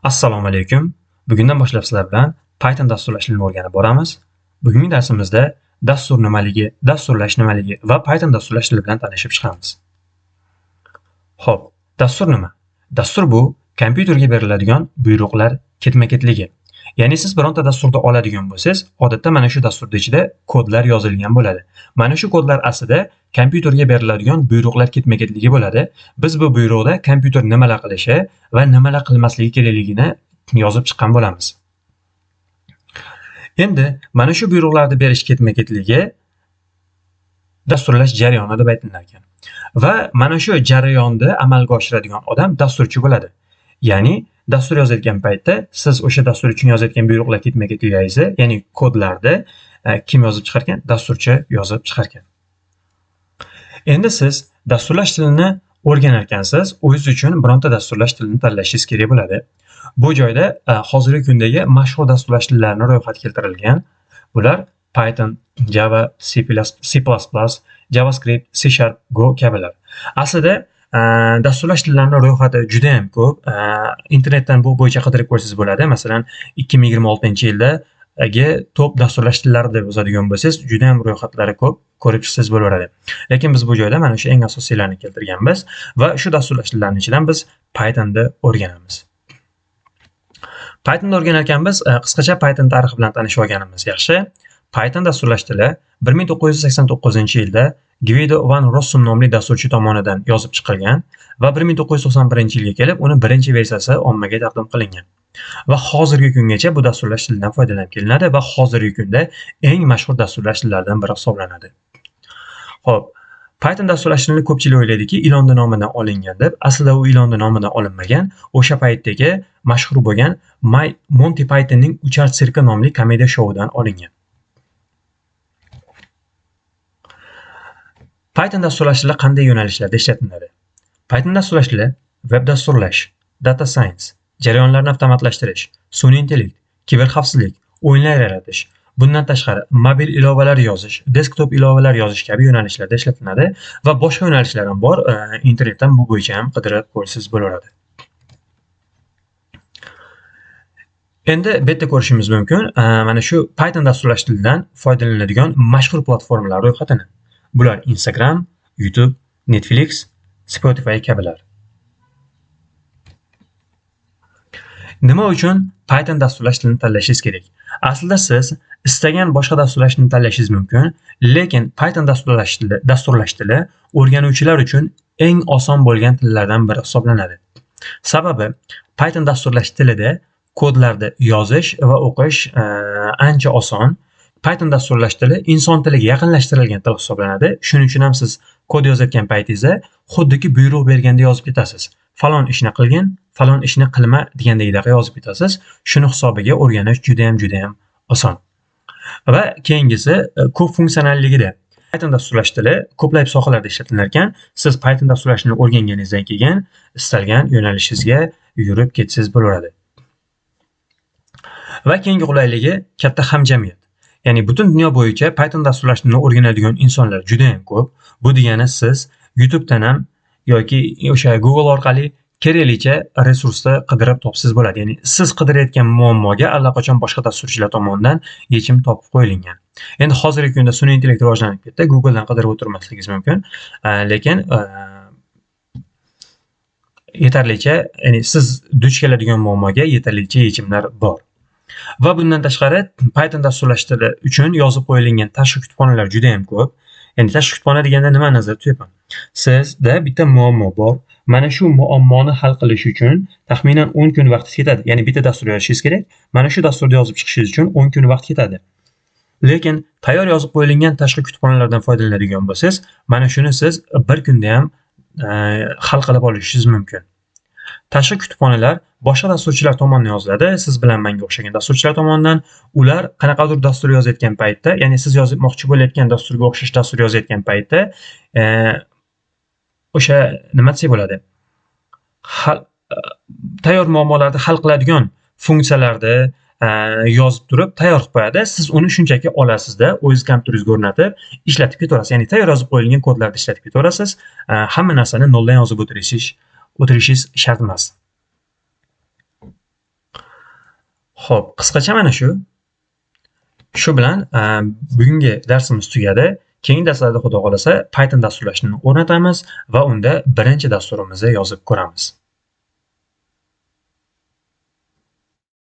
Assalomu alaykum. Bugundan boshlab sizlar bilan Python dasturlashni o'rganib boramiz. Bugungi darsimizda dastur nimaligi, dasturlash nimaligi va Python dasturlash tili bilan tanishib chiqamiz. Xo'p, dastur nima? Dastur bu kompyuterga beriladigan buyruqlar ketma-ketligi. Ya'ni siz bironta dasturni oladigan bo'lsangiz, odatda mana shu dasturda ichida kodlar yozilgan bo'ladi. Mana shu kodlar aslida kompyuterga beriladigan buyruqlar ketma-ketligi bo'ladi. Biz bu buyruqda kompyuter nimalar qilishi va nimalar qilmasligi kerakligini yozib chiqqan bo'lamiz. Endi mana shu buyruqlarni berish ketma-ketligi dasturlash jarayoni deb aytilar ekan. Va mana shu jarayonni amalga oshiradigan odam dasturchi bo'ladi. Ya'ni dastur yozayotgan paytda siz o'sha dastur uchun yozayotgan buyruqlar ketma-ketligingizni, ya'ni kodlarni kim yozib chiqar ekan? Dasturchi yozib chiqar ekan. Endi siz dasturlash tilini o'rganar ekansiz, o'zingiz uchun bironta dasturlash tilini tanlashingiz kerak bo'ladi. Bu joyda hozirgi kundagi mashhur dasturlash tillarini ro'yxat keltirilgan. Bular Python, Java, C++, JavaScript, C#, Go kabilar. Aslida dasturlash tillarini ro'yxati juda ham ko'p. Internetdan bu bo'yicha qidirib ko'rsangiz bo'ladi. Masalan, 2026-yilda top dasturlash tillari deb yozadigan bo'lsangiz, juda ham ro'yxatlari ko'p, ko'rib chiqsangiz bo'laveradi. Lekin biz bu joyda mana shu eng asosiylarni keltirganmiz va shu dasturlash tillarining ichidan biz Pythonni o'rganamiz. Pythonni o'rganar ekanmiz, qisqacha Python tarixi bilan tanishib olganimiz yaxshi. Python dasturlash tili 1989-yilda Guido van Rossum nomli dasturchi tomonidan yozib chiqilgan va 1991-yilga kelib uni birinchi versiyasi ommaga taqdim qilingan. Va hozirgi kungacha bu dasturlash tilidan foydalanib kelinadi va hozirgi kunda eng mashhur dasturlash tillaridan biri hisoblanadi. Xo'p, Python dasturlash tilini ko'pchilik o'ylaydiki, Ilon nomidan olingan deb. Aslida u Ilon nomidan olinmagan. O'sha paytdagi mashhur bo'lgan Monty Pythonning Uchar sirki nomli komediya shouidan olingan. Python dasturlash tili qanday yo'nalishlarda ishlatiladi? Python dasturlash tili web dasturlash, data science, jarayonlarni avtomatlashtirish, sun'iy intellekt, kiberxavfsizlik, o'yinlar yaratish, bundan tashqari mobil ilovalar yozish, desktop ilovalar yozish kabi yo'nalishlarda ishlatiladi va boshqa yo'nalishlar ham bor. Internetdan bu bo'yicha ham qidirib ko'rsangiz bo'laveradi. Endi bu yerda ko'rishimiz mumkin mana shu Python dasturlash tilidan foydalaniladigan mashhur platformalar ro'yxatini. Bular Instagram, YouTube, Netflix, Spotify kabilar. Nima uchun Python dasturlash tilini tanlashingiz kerak? Aslida siz istagan boshqa dasturlash tilini tanlashingiz mumkin, lekin Python dasturlash tili o'rganuvchilar uchun eng oson bo'lgan tillardan biri hisoblanadi. Sababi Python dasturlash tilida kodlarni yozish va o'qish ancha oson. Python dasturlash tili inson tiliga yaqinlashtirilgan til hisoblanadi. Shuning uchun ham siz kod yozayotgan paytingizda xuddiki buyruq berganda yozib ketasiz. Falon ishni qilgin, falon ishni qilma degandek yozib ketasiz. Shuni hisobiga o'rganish juda ham oson. Va keyingisi ko'p funksionalligida. Python dasturlash tili ko'plab sohalarda ishlatilar ekan. Siz Python dasturlashini o'rganganingizdan keyin istalgan yo'nalishingizga yurib ketsangiz bo'laveradi. Va keyingi qulayligi katta hamjamiyat. Ya'ni butun dunyo bo'yicha Python dasturlashini o'rganadigan insonlar juda ham ko'p. Bu degani siz YouTube'dan ham yoki o'sha Google orqali keraklicha resursni qidirib topsangiz bo'ladi. Ya'ni siz qidirayotgan muammoga allaqachon boshqa dasturchilar tomonidan yechim topib qo'yilgan. Endi hozirgi kunda sun'iy intellekt rivojlanib ketdi. Googledan qidirib o'tirmasligingiz mumkin. Lekin yetarlicha, ya'ni siz duch keladigan muammoga yetarlicha yechimlar bor. Va bundan tashqari Python dasturlash tili uchun yozib qo'yilgan tashqi kutubxonalar juda ham ko'p. Ya'ni tashqi kutubxona deganda nima nazarda tutyapman? Sizda bitta muammo bor. Mana shu muammoni hal qilish uchun taxminan 10 kun vaqt ketadi. Ya'ni bitta dastur yozishingiz kerak. Mana shu dasturda yozib chiqishingiz uchun 10 kun vaqt ketadi. Lekin tayyor yozib qo'yilgan tashqi kutubxonalardan foydalanadigan bo'lsangiz, mana shuni siz bir kunda ham hal qilib olishingiz mumkin. Tashqi kutubxonalar boshqa dasturchilar tomonidan yoziladi. Siz bilan menga o'xshagan dasturchilar tomonidan ular qanaqadir dastur yozayotgan paytda, ya'ni siz yozmoqchi bo'layotgan dasturga o'xshash dastur yozayotgan paytda o'sha nima desak bo'ladi? Tayyor muammolarni hal qiladigan funksiyalarni yozib turib tayyor qilib qo'yadi. Siz uni shunchaki olasizda, o'zingiz kompyuteringizga o'rnatib ishlatib ketaverasiz. Ya'ni tayyor yozib qo'yilgan kodlarni ishlatib ketaverasiz. Hamma narsani noldan yozib o'tirishingiz shart emas. Xo'p, qisqacha mana shu. Shu bilan bugungi darsimiz tugadi. Keyingi darslarda Xudo xolasa Python dasturlashni o'rnatamiz va unda birinchi dasturimizni yozib ko'ramiz.